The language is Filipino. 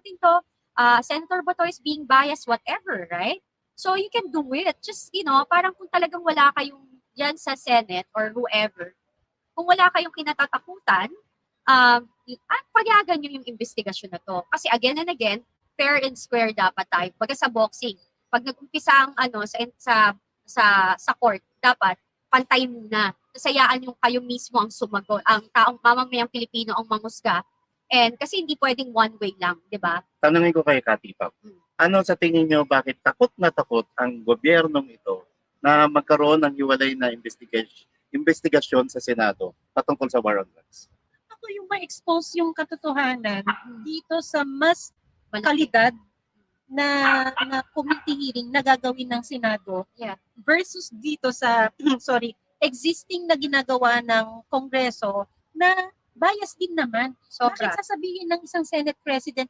natin to, Senator Bato is being biased, whatever, right? So you can do it. Just, parang kung talagang wala kayong yan sa Senate or whoever, kung wala kayong kinatatakutan, payagan nyo yung investigasyon na to. Kasi again and again, fair and square dapat tayo. Pagka sa boxing, pag nag-umpisa ang sa court, dapat pantay muna. Sayaan yung kayo mismo ang sumagot, ang taong mamamayang Pilipino ang mangusga. And kasi hindi pwedeng one way lang, di ba? Tanungin ko kay Kati Pao. Ano sa tingin nyo, bakit takot na takot ang gobyernong ito na magkaroon ng hiwalay na investigasyon sa Senado patungkol sa war on drugs? Ako yung ma-expose yung katotohanan dito sa mas kalidad na committee hearing na gagawin ng Senado versus dito sa existing na ginagawa ng Kongreso na bias din naman. Sobra. Bakit sasabihin ng isang Senate President